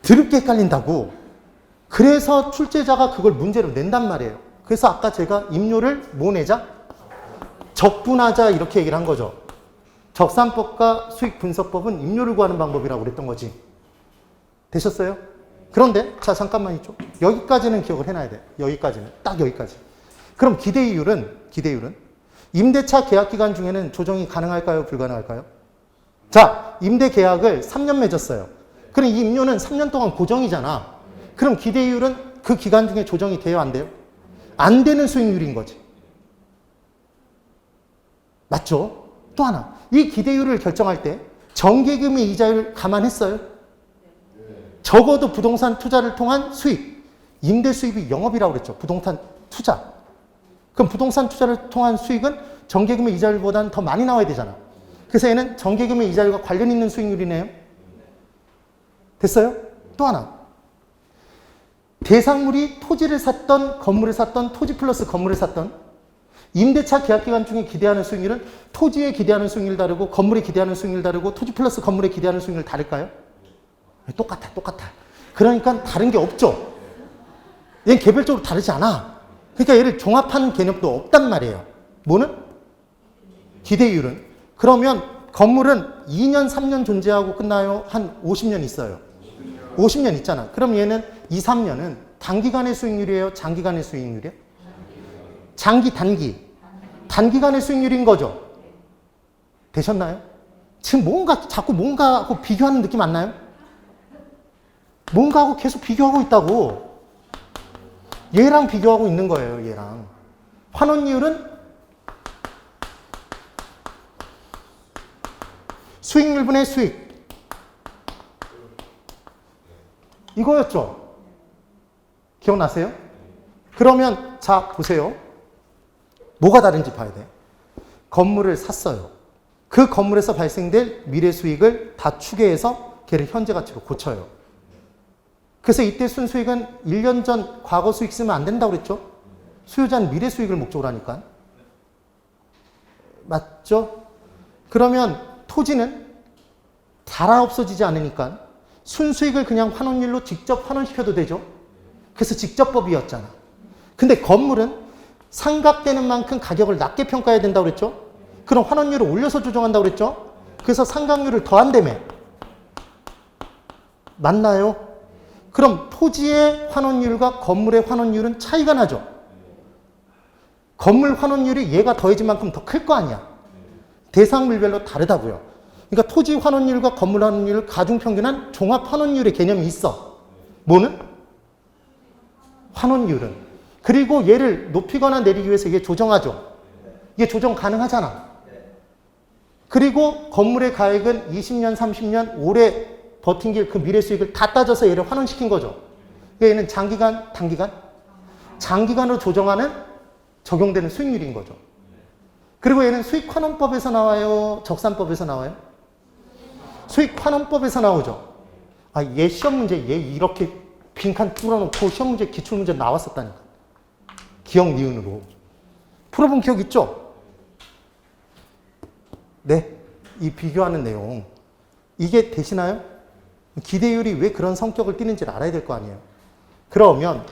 드럽게 헷갈린다고. 그래서 출제자가 그걸 문제로 낸단 말이에요. 그래서 아까 제가 임료를 뭐 내자? 적분하자 이렇게 얘기를 한 거죠. 적산법과 수익 분석법은 임료를 구하는 방법이라고 그랬던 거지. 되셨어요? 그런데 자 잠깐만 있죠. 여기까지는 기억을 해놔야 돼. 여기까지는. 딱 여기까지. 그럼 기대이율은 임대차 계약 기간 중에는 조정이 가능할까요? 불가능할까요? 자, 임대 계약을 3년 맺었어요. 그럼 이 임료는 3년 동안 고정이잖아. 그럼 기대이율은 그 기간 중에 조정이 돼요? 안 돼요? 안 되는 수익률인 거지. 맞죠? 또 하나. 이 기대이율을 결정할 때 정기금의 이자율 감안했어요? 적어도 부동산 투자를 통한 수익. 임대 수입이 영업이라고 그랬죠. 부동산 투자. 그럼 부동산 투자를 통한 수익은 정기금의 이자율보다는 더 많이 나와야 되잖아. 그래서 얘는 정기금의 이자율과 관련 있는 수익률이네요. 됐어요? 또 하나. 대상물이 토지를 샀던 건물을 샀던 토지 플러스 건물을 샀던 임대차 계약 기간 중에 기대하는 수익률은 토지에 기대하는 수익률 다르고 건물에 기대하는 수익률 다르고 토지 플러스 건물에 기대하는 수익률 다를까요? 똑같아. 그러니까 다른 게 없죠. 얘는 개별적으로 다르지 않아. 그러니까 얘를 종합하는 개념도 없단 말이에요. 뭐는? 기대율은. 그러면 건물은 2년, 3년 존재하고 끝나요? 한 50년 있어요. 50년 있잖아. 그럼 얘는 2, 3년은 단기간의 수익률이에요? 장기간의 수익률이에요? 단기간의 수익률인 거죠. 되셨나요? 지금 자꾸 뭔가하고 비교하는 느낌 안 나요? 뭔가하고 계속 비교하고 있다고. 얘랑 비교하고 있는 거예요, 얘랑. 환원이율은 수익률분의 수익. 이거였죠? 기억나세요? 그러면 자 보세요. 뭐가 다른지 봐야 돼. 건물을 샀어요. 그 건물에서 발생될 미래 수익을 다 추계해서 걔를 현재 가치로 고쳐요. 그래서 이때 순수익은 1년 전 과거 수익 쓰면 안 된다고 그랬죠? 수요자는 미래 수익을 목적으로 하니까. 맞죠? 그러면 토지는 달아 없어지지 않으니까 순수익을 그냥 환원율로 직접 환원시켜도 되죠? 그래서 직접법이었잖아. 근데 건물은 상각되는 만큼 가격을 낮게 평가해야 된다고 그랬죠? 그럼 환원율을 올려서 조정한다고 그랬죠? 그래서 상각률을 더한다며. 맞나요? 그럼 토지의 환원율과 건물의 환원율은 차이가 나죠? 건물 환원율이 얘가 더해진 만큼 더 클 거 아니야? 대상물별로 다르다고요. 그러니까 토지 환원율과 건물 환원율을 가중평균한 종합 환원율의 개념이 있어. 뭐는? 환원율은. 그리고 얘를 높이거나 내리기 위해서 이게 조정하죠. 이게 조정 가능하잖아. 그리고 건물의 가액은 20년, 30년 오래 버틴 게 그 미래 수익을 다 따져서 얘를 환원시킨 거죠. 얘는 장기간, 단기간? 장기간으로 조정하는 적용되는 수익률인 거죠. 그리고 얘는 수익환원법에서 나와요? 적산법에서 나와요? 수익환원법에서 나오죠. 아, 얘 시험 문제, 얘 이렇게 빈칸 뚫어놓고 시험 문제, 기출문제 나왔었다니까. 기억 니은으로. 풀어본 기억 있죠? 네. 이 비교하는 내용. 이게 되시나요? 기대율이 왜 그런 성격을 띠는지를 알아야 될 거 아니에요. 그러면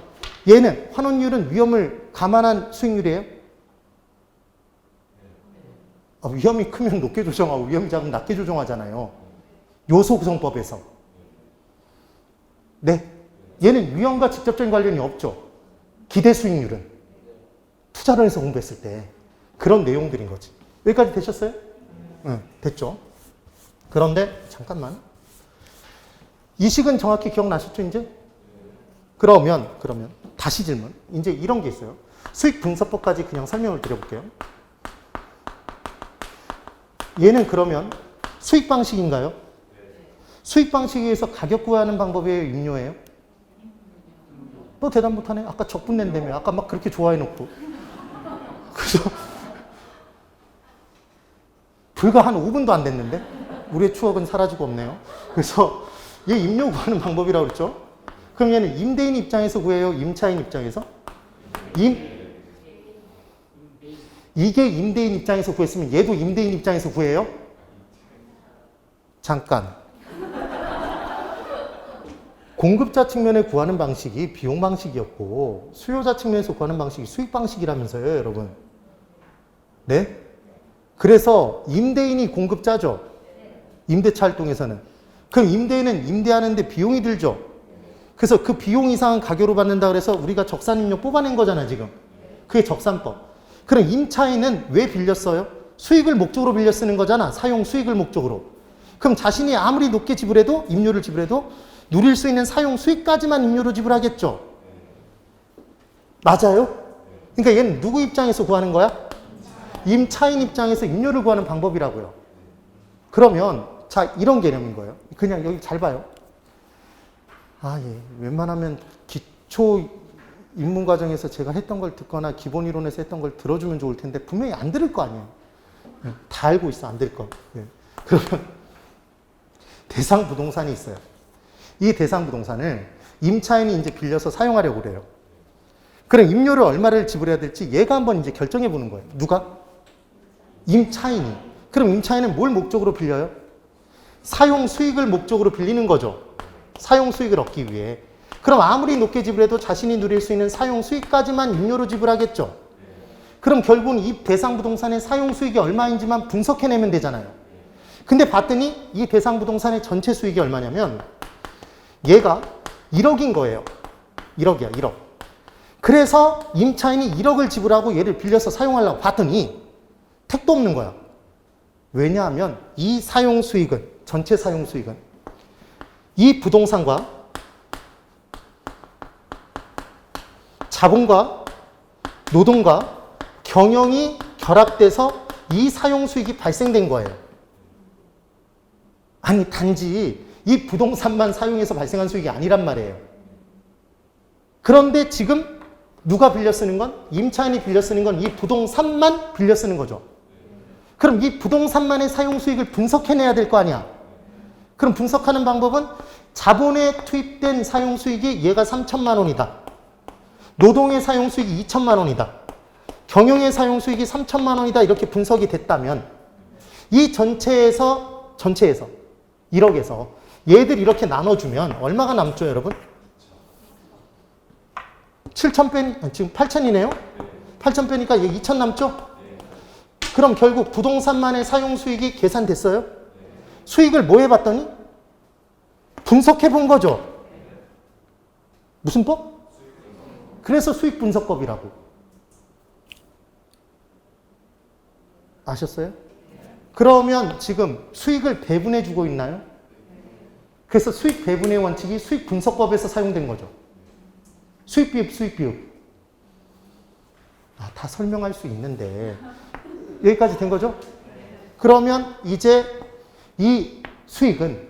얘는 환원율은 위험을 감안한 수익률이에요? 위험이 크면 높게 조정하고 위험이 작으면 낮게 조정하잖아요. 요소 구성법에서. 네. 얘는 위험과 직접적인 관련이 없죠. 기대 수익률은. 투자를 해서 공부했을 때. 그런 내용들인 거지. 여기까지 되셨어요? 응, 됐죠. 그런데 잠깐만. 이 식은 정확히 기억나셨죠, 이제? 그러면 다시 질문. 이제 이런 게 있어요. 수익 분석법까지 그냥 설명을 드려볼게요. 얘는 그러면 수익 방식인가요? 수익 방식에 의해서 가격 구하는 방법이 임료예요? 너 대답 못하네? 아까 적분 낸다며. 아까 막 그렇게 좋아해놓고. 그래서 불과 한 5분도 안 됐는데 우리의 추억은 사라지고 없네요. 그래서 얘 임료 구하는 방법이라고 그랬죠? 그럼 얘는 임대인 입장에서 구해요? 임차인 입장에서? 이게 임대인 입장에서 구했으면 얘도 임대인 입장에서 구해요? 잠깐. 공급자 측면에 구하는 방식이 비용 방식이었고 수요자 측면에서 구하는 방식이 수익 방식이라면서요, 여러분. 네? 그래서 임대인이 공급자죠. 임대차 활동에서는. 그럼 임대인은 임대하는데 비용이 들죠. 그래서 그 비용 이상은 가격으로 받는다 그래서 우리가 적산임료 뽑아낸 거잖아, 지금. 그게 적산법. 그럼 임차인은 왜 빌렸어요? 수익을 목적으로 빌려 쓰는 거잖아. 사용 수익을 목적으로. 그럼 자신이 아무리 높게 지불해도, 임료를 지불해도 누릴 수 있는 사용 수익까지만 임료로 지불하겠죠. 맞아요? 그러니까 얘는 누구 입장에서 구하는 거야? 임차인 입장에서 임료를 구하는 방법이라고요. 그러면 자, 이런 개념인 거예요. 그냥 여기 잘 봐요. 아, 예. 웬만하면 기초 입문 과정에서 제가 했던 걸 듣거나 기본 이론에서 했던 걸 들어주면 좋을 텐데 분명히 안 들을 거 아니에요. 다 알고 있어, 안 들 거. 그러면 대상 부동산이 있어요. 이 대상 부동산을 임차인이 이제 빌려서 사용하려고 그래요. 그럼 임료를 얼마를 지불해야 될지 얘가 한번 이제 결정해 보는 거예요. 누가? 임차인이. 그럼 임차인은 뭘 목적으로 빌려요? 사용 수익을 목적으로 빌리는 거죠. 사용 수익을 얻기 위해. 그럼 아무리 높게 지불해도 자신이 누릴 수 있는 사용 수익까지만 임료로 지불하겠죠. 그럼 결국은 이 대상 부동산의 사용 수익이 얼마인지만 분석해내면 되잖아요. 근데 봤더니 이 대상 부동산의 전체 수익이 얼마냐면 얘가 1억인 거예요. 1억이야, 1억. 그래서 임차인이 1억을 지불하고 얘를 빌려서 사용하려고 봤더니 택도 없는 거야. 왜냐하면 이 사용 수익은, 전체 사용 수익은 이 부동산과 자본과 노동과 경영이 결합돼서 이 사용 수익이 발생된 거예요. 아니, 단지 이 부동산만 사용해서 발생한 수익이 아니란 말이에요. 그런데 지금 누가 빌려 쓰는 건? 임차인이 빌려 쓰는 건 이 부동산만 빌려 쓰는 거죠. 그럼 이 부동산만의 사용 수익을 분석해내야 될 거 아니야. 그럼 분석하는 방법은 자본에 투입된 사용 수익이 얘가 3천만 원이다. 노동의 사용 수익이 2천만 원이다. 경영의 사용 수익이 3천만 원이다. 이렇게 분석이 됐다면 이 전체에서 1억에서 얘들 이렇게 나눠주면 얼마가 남죠, 여러분? 7천 빼니, 지금 8천이네요? 8천 빼니까 얘 2천 남죠? 그럼 결국 부동산만의 사용 수익이 계산됐어요? 수익을 뭐 해봤더니? 분석해 본 거죠. 무슨 법? 그래서 수익 분석법이라고. 아셨어요? 그러면 지금 수익을 배분해 주고 있나요? 그래서 수익 배분의 원칙이 수익 분석법에서 사용된 거죠. 수익 비읍, 수익 비읍. 아, 다 설명할 수 있는데 여기까지 된 거죠? 그러면 이제 이 수익은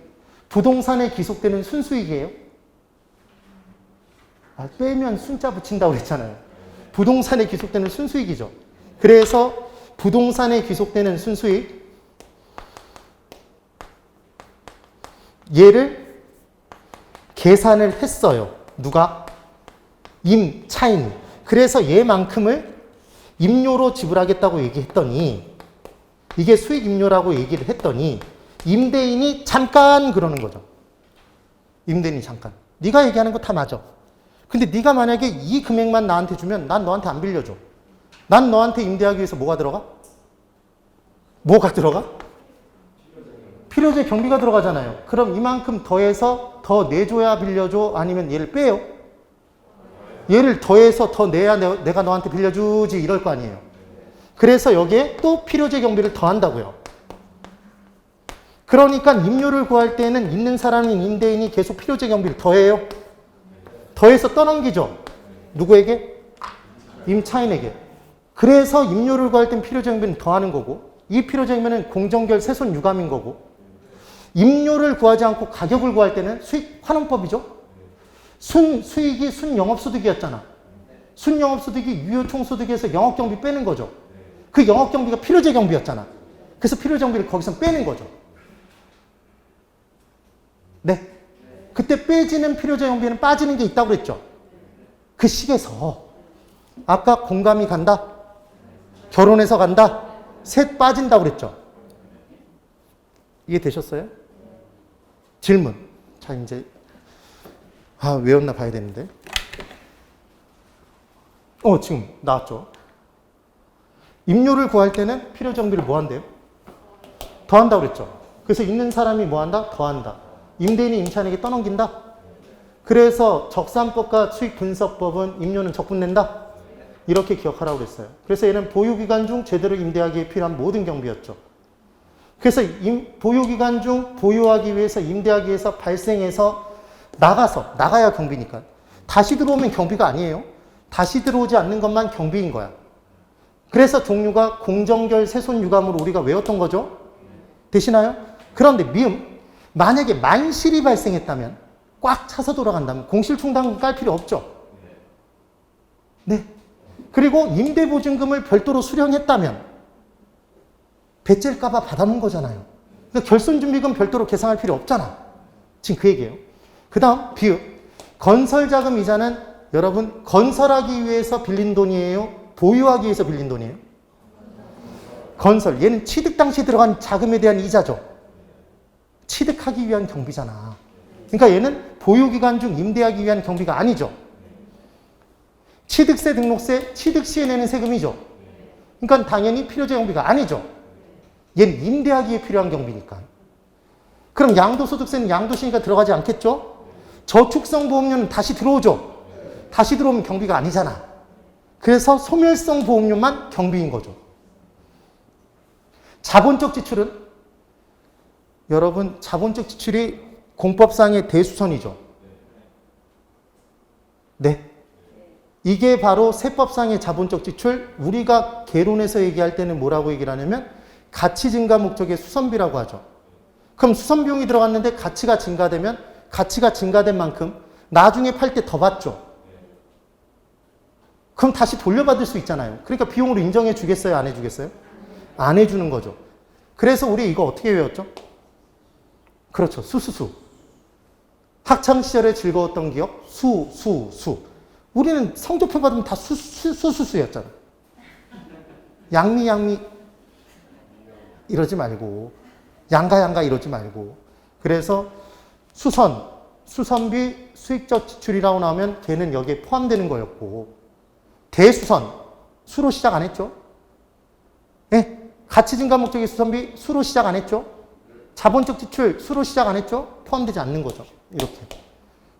부동산에 기속되는 순수익이에요. 아, 빼면 순자 붙인다고 그랬잖아요. 부동산에 기속되는 순수익이죠. 그래서 부동산에 기속되는 순수익, 얘를 계산을 했어요. 누가? 임차인이. 그래서 얘만큼을 임료로 지불하겠다고 얘기했더니, 이게 수익 임료라고 얘기를 했더니 임대인이 잠깐 그러는 거죠. 임대인이 잠깐. 네가 얘기하는 거 다 맞아. 근데 네가 만약에 이 금액만 나한테 주면 난 너한테 안 빌려줘. 난 너한테 임대하기 위해서 뭐가 들어가? 뭐가 들어가? 필요재 경비가 들어가잖아요. 그럼 이만큼 더해서 더 내줘야 빌려줘? 아니면 얘를 빼요? 얘를 더해서 더 내야 내가 너한테 빌려주지, 이럴 거 아니에요. 그래서 여기에 또 필요재 경비를 더한다고요. 그러니까 임료를 구할 때는 있는 사람인 임대인이 계속 필요재 경비를 더해요. 더해서 떠넘기죠. 누구에게? 임차인에게. 그래서 임료를 구할 땐 필요재 경비는 더하는 거고, 이 필요재 경비는 공정결 세손 유감인 거고, 임료를 구하지 않고 가격을 구할 때는 수익 환원법이죠. 수익이 순영업소득이었잖아. 순영업소득이 유효총소득에서 영업경비 빼는 거죠. 그 영업경비가 필요재 경비였잖아. 그래서 필요재 경비를 거기서 빼는 거죠. 네. 그때 빼지는 필요재용비는 빠지는 게 있다고 그랬죠. 그 식에서 아까 공감이 간다, 결혼해서 간다, 셋 빠진다고 그랬죠. 이해되셨어요? 질문. 자, 이제 외웠나 봐야 되는데. 지금 나왔죠. 임료를 구할 때는 필요정비를 뭐 한대요? 더한다고 그랬죠. 그래서 있는 사람이 뭐 한다? 더한다. 임대인이 임차인에게 떠넘긴다. 그래서 적산법과 수익분석법은 임료는 적분낸다. 이렇게 기억하라고 그랬어요. 그래서 얘는 보유기간 중 제대로 임대하기에 필요한 모든 경비였죠. 그래서 보유기간 중 보유하기 위해서 임대하기 위해서 발생해서 나가야 경비니까. 다시 들어오면 경비가 아니에요. 다시 들어오지 않는 것만 경비인 거야. 그래서 종류가 공정결, 세손, 유감으로 우리가 외웠던 거죠. 되시나요? 그런데 미음, 만약에 만실이 발생했다면, 꽉 차서 돌아간다면 공실충당금 깔 필요 없죠. 네. 그리고 임대보증금을 별도로 수령했다면 배째일까봐 받아놓은 거잖아요. 그러니까 결손준비금 별도로 계산할 필요 없잖아. 지금 그 얘기예요. 그 다음 비읍, 건설자금 이자는 여러분 건설하기 위해서 빌린 돈이에요? 보유하기 위해서 빌린 돈이에요? 건설, 얘는 취득 당시 들어간 자금에 대한 이자죠. 취득하기 위한 경비잖아. 그러니까 얘는 보유기간 중 임대하기 위한 경비가 아니죠. 취득세, 등록세, 취득 시에 내는 세금이죠. 그러니까 당연히 필요재 경비가 아니죠. 얘는 임대하기에 필요한 경비니까. 그럼 양도소득세는 양도시니까 들어가지 않겠죠? 저축성 보험료는 다시 들어오죠. 다시 들어오면 경비가 아니잖아. 그래서 소멸성 보험료만 경비인 거죠. 자본적 지출은 여러분 자본적 지출이 공법상의 대수선이죠. 네. 이게 바로 세법상의 자본적 지출, 우리가 개론에서 얘기할 때는 뭐라고 얘기를 하냐면 가치 증가 목적의 수선비라고 하죠. 그럼 수선비용이 들어갔는데 가치가 증가되면 가치가 증가된 만큼 나중에 팔 때 더 받죠. 그럼 다시 돌려받을 수 있잖아요. 그러니까 비용으로 인정해 주겠어요? 안 해주겠어요? 안 해주는 거죠. 그래서 우리 이거 어떻게 외웠죠? 그렇죠. 수수수. 학창시절에 즐거웠던 기억? 수. 우리는 성적표 받으면 다 수수수였잖아. 양미 이러지 말고 양가 이러지 말고. 그래서 수선비 수익적 지출이라고 나오면 걔는 여기에 포함되는 거였고, 대수선 수로 시작 안 했죠? 네? 가치 증가 목적의 수선비 수로 시작 안 했죠? 자본적 지출 수로 시작 안 했죠? 포함되지 않는 거죠. 이렇게.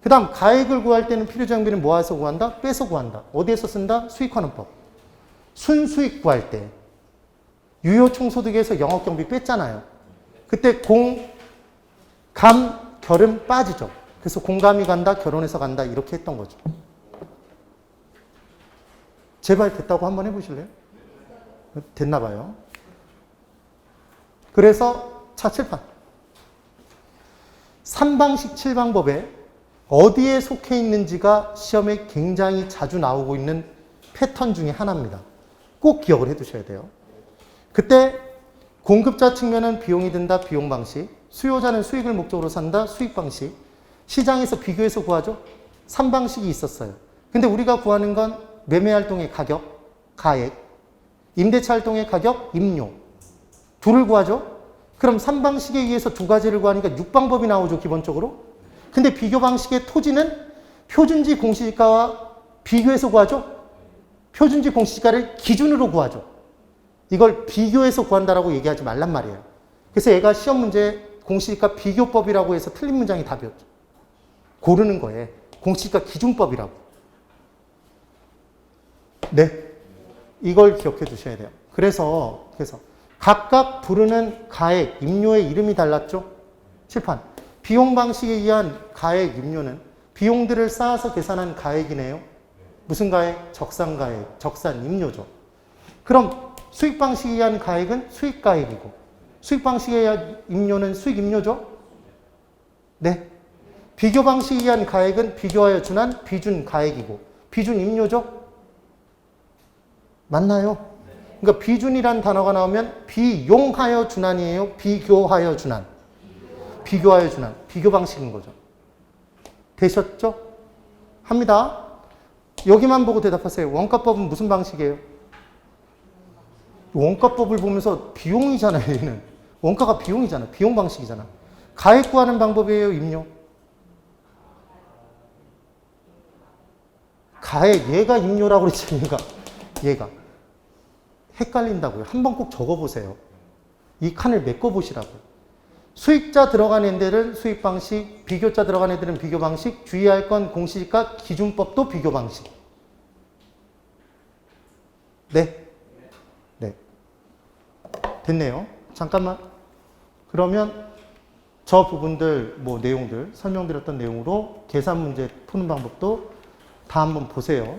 그 다음 가액을 구할 때는 필요재용비는 모아서 구한다? 빼서 구한다. 어디에서 쓴다? 수익환원법. 순수익 구할 때 유효총소득에서 영업경비 뺐잖아요. 그때 결은 빠지죠. 그래서 공감이 간다, 결혼해서 간다 이렇게 했던 거죠. 제발 됐다고 한번 해보실래요? 됐나 봐요. 그래서 차 7판 3방식 7방법에 어디에 속해 있는지가 시험에 굉장히 자주 나오고 있는 패턴 중에 하나입니다. 꼭 기억을 해 두셔야 돼요. 그때 공급자 측면은 비용이 든다, 비용 방식. 수요자는 수익을 목적으로 산다, 수익 방식. 시장에서 비교해서 구하죠. 3방식이 있었어요. 근데 우리가 구하는 건 매매활동의 가격, 가액, 임대차 활동의 가격, 임료. 둘을 구하죠. 그럼 3방식에 의해서 두 가지를 구하니까 6방법이 나오죠, 기본적으로. 근데 비교 방식의 토지는 표준지 공시지가와 비교해서 구하죠. 표준지 공시지가를 기준으로 구하죠. 이걸 비교해서 구한다라고 얘기하지 말란 말이에요. 그래서 얘가 시험 문제 공시지가 비교법이라고 해서 틀린 문장이 답이었죠. 고르는 거에 공시지가 기준법이라고. 네. 이걸 기억해 두셔야 돼요. 그래서 각각 부르는 가액, 임료의 이름이 달랐죠. 칠판. 비용 방식에 의한 가액, 임료는 비용들을 쌓아서 계산한 가액이네요. 무슨 가액? 적산 가액, 적산 임료죠. 그럼 수익 방식에 의한 가액은 수익 가액이고, 수익 방식에 의한 임료는 수익 임료죠. 네. 비교 방식에 의한 가액은 비교하여 준한 비준 가액이고, 비준 임료죠. 맞나요? 그러니까 비준이란 단어가 나오면 비용하여 준한이에요. 비교하여 준한. 비교하여 준한. 비교 방식인 거죠. 되셨죠? 합니다. 여기만 보고 대답하세요. 원가법은 무슨 방식이에요? 원가법을 보면서 비용이잖아요, 얘는. 원가가 비용이잖아. 비용 방식이잖아. 가액 구하는 방법이에요, 임료? 가액, 얘가 임료라고 그랬지, 얘가. 헷갈린다고요. 한번 꼭 적어보세요. 이 칸을 메꿔보시라고요. 수익자 들어간 애들은 수익 방식, 비교자 들어간 애들은 비교 방식, 주의할 건 공시지가 기준법도 비교 방식. 네. 네. 됐네요. 잠깐만. 그러면 저 부분들, 내용들, 설명드렸던 내용으로 계산 문제 푸는 방법도 다 한번 보세요.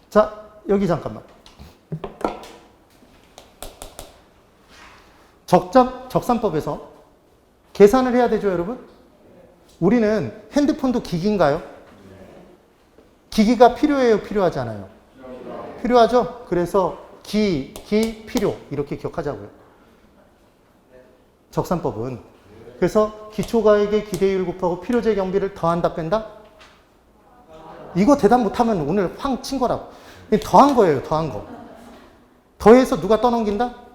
자, 여기 잠깐만. 적산법에서 계산을 해야 되죠, 여러분? 우리는 핸드폰도 기기인가요? 기기가 필요해요, 필요하지 않아요? 필요하죠? 그래서 필요 이렇게 기억하자고요. 적산법은. 그래서 기초가액의 기대율 곱하고 필요재 경비를 더한다, 뺀다? 이거 대답 못하면 오늘 황 친 거라고. 더한 거예요, 더한 거. 더해서 누가 떠넘긴다?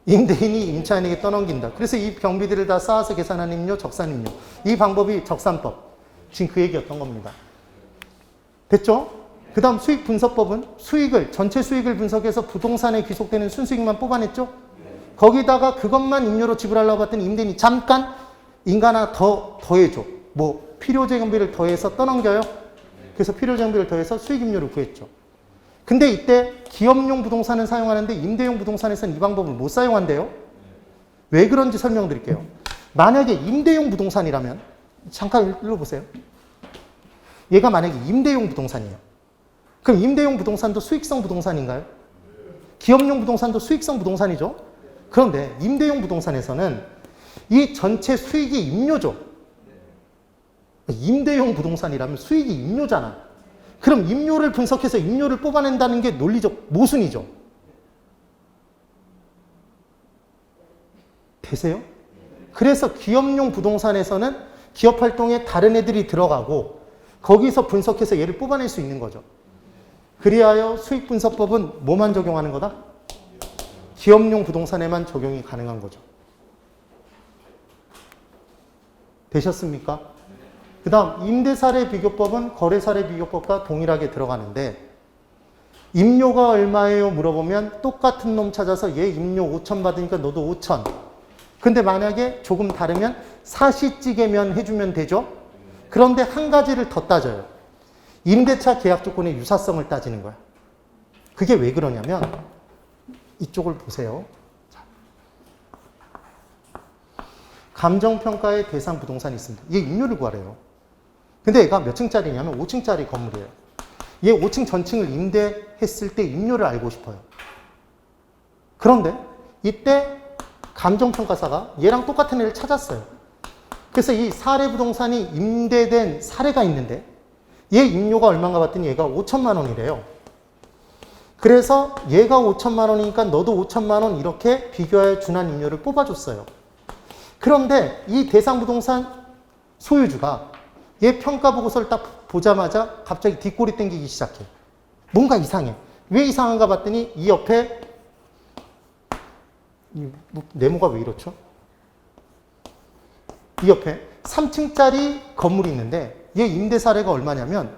임대인이 임차인에게 떠넘긴다. 그래서 이 경비들을 다 쌓아서 계산하는 임료, 적산임료. 이 방법이 적산법. 지금 그 얘기였던 겁니다. 됐죠? 그 다음 수익 분석법은 전체 수익을 분석해서 부동산에 귀속되는 순수익만 뽑아냈죠? 거기다가 그것만 임료로 지불하려고 했더니 임대인이 잠깐 인간아 더해줘. 필요재 경비를 더해서 떠넘겨요? 그래서 필요재 경비를 더해서 수익임료를 구했죠. 근데 이때 기업용 부동산은 사용하는데 임대용 부동산에서는 이 방법을 못 사용한대요. 왜 그런지 설명드릴게요. 만약에 임대용 부동산이라면 잠깐 읽어보세요. 얘가 만약에 임대용 부동산이에요. 그럼 임대용 부동산도 수익성 부동산인가요? 기업용 부동산도 수익성 부동산이죠. 그런데 임대용 부동산에서는 이 전체 수익이 임료죠. 임대용 부동산이라면 수익이 임료잖아. 그럼 임료를 분석해서 임료를 뽑아낸다는 게 논리적 모순이죠. 되세요? 그래서 기업용 부동산에서는 기업 활동에 다른 애들이 들어가고 거기서 분석해서 얘를 뽑아낼 수 있는 거죠. 그리하여 수익분석법은 뭐만 적용하는 거다? 기업용 부동산에만 적용이 가능한 거죠. 되셨습니까? 그 다음 임대사례 비교법은 거래사례 비교법과 동일하게 들어가는데 임료가 얼마예요? 물어보면 똑같은 놈 찾아서 얘 임료 5천 받으니까 너도 5천. 근데 만약에 조금 다르면 사시찌개면 해주면 되죠? 그런데 한 가지를 더 따져요. 임대차 계약 조건의 유사성을 따지는 거야. 그게 왜 그러냐면 이쪽을 보세요. 감정평가의 대상 부동산이 있습니다. 얘 임료를 구하래요. 근데 얘가 몇 층짜리냐면 5층짜리 건물이에요. 얘 5층 전층을 임대했을 때 임료를 알고 싶어요. 그런데 이때 감정평가사가 얘랑 똑같은 애를 찾았어요. 그래서 이 사례 부동산이 임대된 사례가 있는데 얘 임료가 얼마인가 봤더니 얘가 5천만 원이래요. 그래서 얘가 5천만 원이니까 너도 5천만 원 이렇게 비교하여 준한 임료를 뽑아줬어요. 그런데 이 대상 부동산 소유주가 얘 평가 보고서를 딱 보자마자 갑자기 뒷골이 땡기기 시작해. 뭔가 이상해. 왜 이상한가 봤더니 이 옆에 네모가 왜 이렇죠? 이 옆에 3층짜리 건물이 있는데 얘 임대 사례가 얼마냐면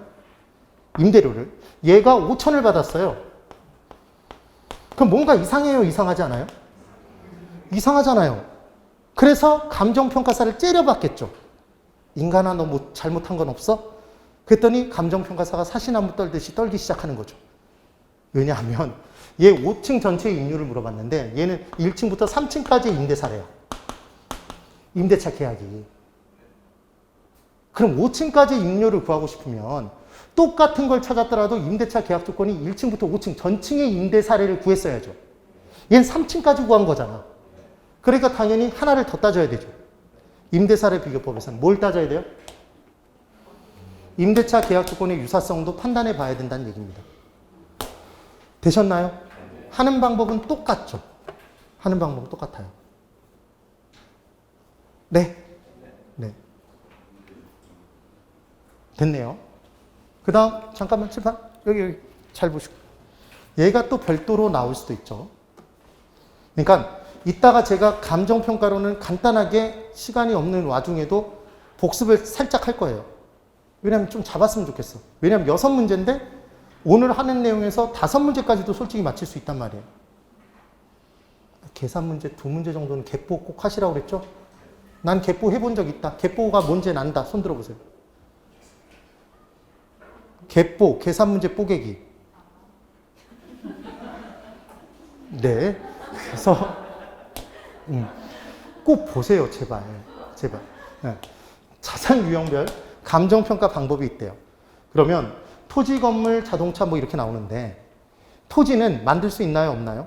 임대료를 얘가 5천을 받았어요. 그럼 뭔가 이상해요? 이상하지 않아요? 이상하잖아요. 그래서 감정평가사를 째려봤겠죠. 인간아 너 뭐 잘못한 건 없어? 그랬더니 감정평가사가 사시나무 떨듯이 떨기 시작하는 거죠. 왜냐하면 얘 5층 전체의 임료를 물어봤는데 얘는 1층부터 3층까지의 임대 사례야. 임대차 계약이. 그럼 5층까지 임료를 구하고 싶으면 똑같은 걸 찾았더라도 임대차 계약 조건이 1층부터 5층 전층의 임대 사례를 구했어야죠. 얘는 3층까지 구한 거잖아. 그러니까 당연히 하나를 더 따져야 되죠. 임대사례 비교법에서는 뭘 따져야 돼요? 임대차 계약 조건의 유사성도 판단해 봐야 된다는 얘기입니다. 되셨나요? 하는 방법은 똑같죠. 하는 방법은 똑같아요. 네. 네. 됐네요. 그 다음, 잠깐만, 칠판. 여기 잘 보시고. 얘가 또 별도로 나올 수도 있죠. 그러니까, 이따가 제가 감정평가로는 간단하게 시간이 없는 와중에도 복습을 살짝 할 거예요. 왜냐면 좀 잡았으면 좋겠어. 왜냐면 6문제인데, 오늘 하는 내용에서 5문제까지도 솔직히 맞힐 수 있단 말이에요. 계산 문제 2문제 정도는 개뽀 꼭 하시라고 그랬죠? 난 개뽀 해본 적 있다. 개뽀가 뭔지 난다. 손 들어보세요. 개뽀, 계산 문제 뽀개기. 네. 그래서, 꼭 보세요. 제발. 제발. 네. 자산 유형별 감정평가 방법이 있대요. 그러면 토지, 건물, 자동차 뭐 이렇게 나오는데, 토지는 만들 수 있나요? 없나요?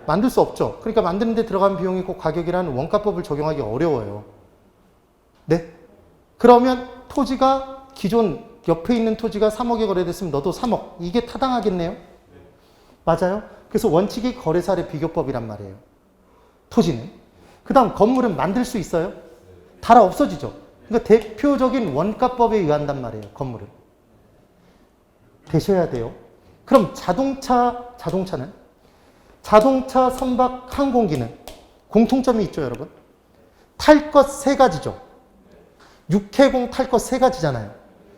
만들 수 없죠. 그러니까 만드는 데 들어간 비용이 꼭 가격이라는 원가법을 적용하기 어려워요. 네? 그러면 토지가 기존 옆에 있는 토지가 3억에 거래됐으면 너도 3억. 이게 타당하겠네요? 맞아요? 그래서 원칙이 거래사례 비교법이란 말이에요. 토지는. 그 다음 건물은 만들 수 있어요? 달아 없어지죠. 그러니까 대표적인 원가법에 의한단 말이에요. 건물은. 되셔야 돼요. 그럼 자동차는? 자동차, 선박, 항공기는 공통점이 있죠, 여러분? 탈 것 3가지죠. 육해공 탈 것 3가지잖아요.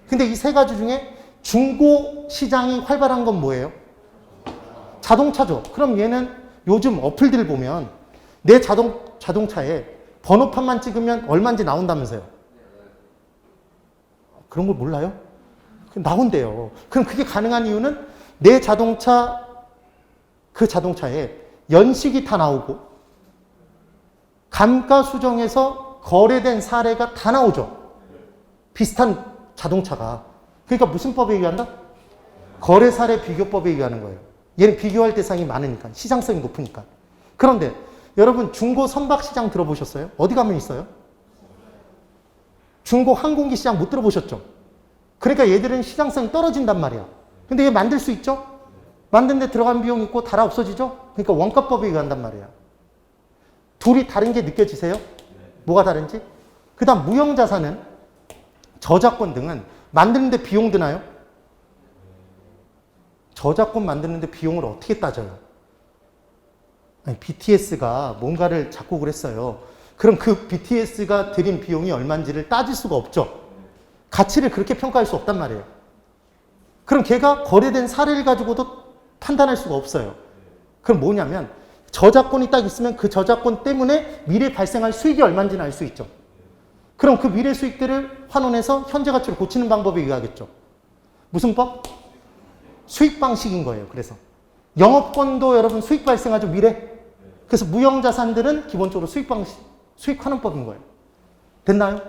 근데 이 3가지 중에 중고 시장이 활발한 건 뭐예요? 자동차죠. 그럼 얘는 요즘 어플들 보면 내 자동차에 번호판만 찍으면 얼마인지 나온다면서요. 그런 걸 몰라요? 나온대요. 그럼 그게 가능한 이유는 내 자동차, 그 자동차에 연식이 다 나오고 감가수정에서 거래된 사례가 다 나오죠. 비슷한 자동차가. 그러니까 무슨 법에 의한다? 거래사례 비교법에 의하는 거예요. 얘는 비교할 대상이 많으니까. 시장성이 높으니까. 그런데 여러분 중고 선박시장 들어보셨어요? 어디 가면 있어요? 중고 항공기 시장 못 들어보셨죠? 그러니까 얘들은 시장성이 떨어진단 말이야. 근데 얘 만들 수 있죠? 만드는데 들어간 비용 있고 달아 없어지죠? 그러니까 원가법에 의한단 말이야. 둘이 다른 게 느껴지세요? 뭐가 다른지? 그 다음 무형자산은 저작권 등은 만드는데 비용 드나요? 저작권 만드는데 비용을 어떻게 따져요? 아니, BTS가 뭔가를 작곡을 했어요. 그럼 그 BTS가 들인 비용이 얼마인지를 따질 수가 없죠. 가치를 그렇게 평가할 수 없단 말이에요. 그럼 걔가 거래된 사례를 가지고도 판단할 수가 없어요. 그럼 뭐냐면 저작권이 딱 있으면 그 저작권 때문에 미래 발생할 수익이 얼마인지는 알 수 있죠. 그럼 그 미래 수익들을 환원해서 현재 가치로 고치는 방법에 의하겠죠. 무슨 법? 수익 방식인 거예요. 그래서 영업권도 여러분 수익 발생하죠. 미래. 그래서 무형자산들은 기본적으로 수익 방식, 수익 환원법인 거예요. 됐나요?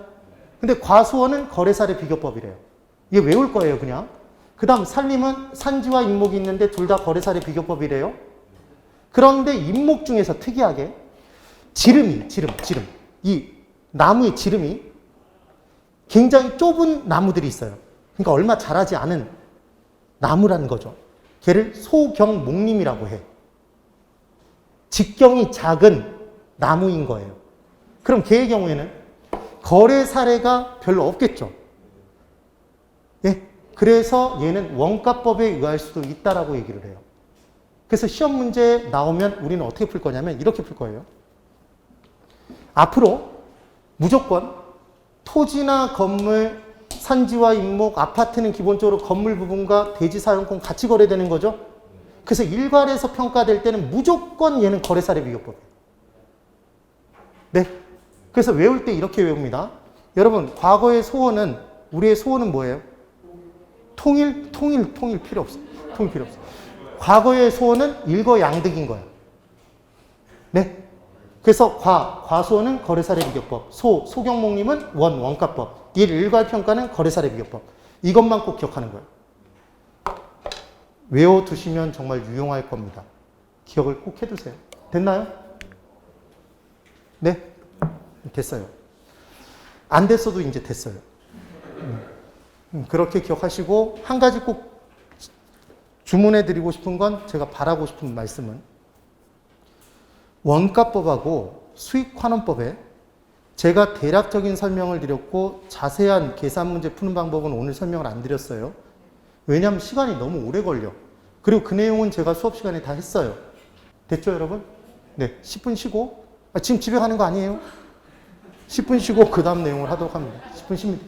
근데 과수원은 거래사례 비교법이래요. 이게 외울 거예요, 그냥. 그 다음 산림은 산지와 임목이 있는데 둘 다 거래사례 비교법이래요. 그런데 임목 중에서 특이하게 지름. 이 나무의 지름이 굉장히 좁은 나무들이 있어요. 그러니까 얼마 자라지 않은 나무라는 거죠. 걔를 소경목림이라고 해. 직경이 작은 나무인 거예요. 그럼 걔의 경우에는 거래 사례가 별로 없겠죠. 예. 그래서 얘는 원가법에 의할 수도 있다라고 얘기를 해요. 그래서 시험 문제 나오면 우리는 어떻게 풀 거냐면 이렇게 풀 거예요. 앞으로 무조건 토지나 건물, 산지와 임목, 아파트는 기본적으로 건물 부분과 대지 사용권 같이 거래되는 거죠. 그래서 일괄해서 평가될 때는 무조건 얘는 거래사례 비교법이에요. 네. 그래서 외울 때 이렇게 외웁니다. 여러분, 과거의 소원은, 우리의 소원은 뭐예요? 통일 필요 없어. 통일 필요 없어. 과거의 소원은 일거양득인 거예요. 네. 그래서 과소원은 거래사례 비교법, 소경목림은 원가법, 일괄평가는 거래사례 비교법. 이것만 꼭 기억하는 거예요. 외워두시면 정말 유용할 겁니다. 기억을 꼭 해두세요. 됐나요? 네? 됐어요. 안 됐어도 이제 됐어요. 그렇게 기억하시고 한 가지 꼭 주문해 드리고 싶은 건 제가 바라고 싶은 말씀은 원가법하고 수익환원법에 제가 대략적인 설명을 드렸고 자세한 계산 문제 푸는 방법은 오늘 설명을 안 드렸어요. 왜냐하면 시간이 너무 오래 걸려. 그리고 그 내용은 제가 수업 시간에 다 했어요. 됐죠, 여러분? 네, 10분 쉬고. 지금 집에 가는 거 아니에요? 10분 쉬고 그 다음 내용을 하도록 합니다. 10분 쉽니다.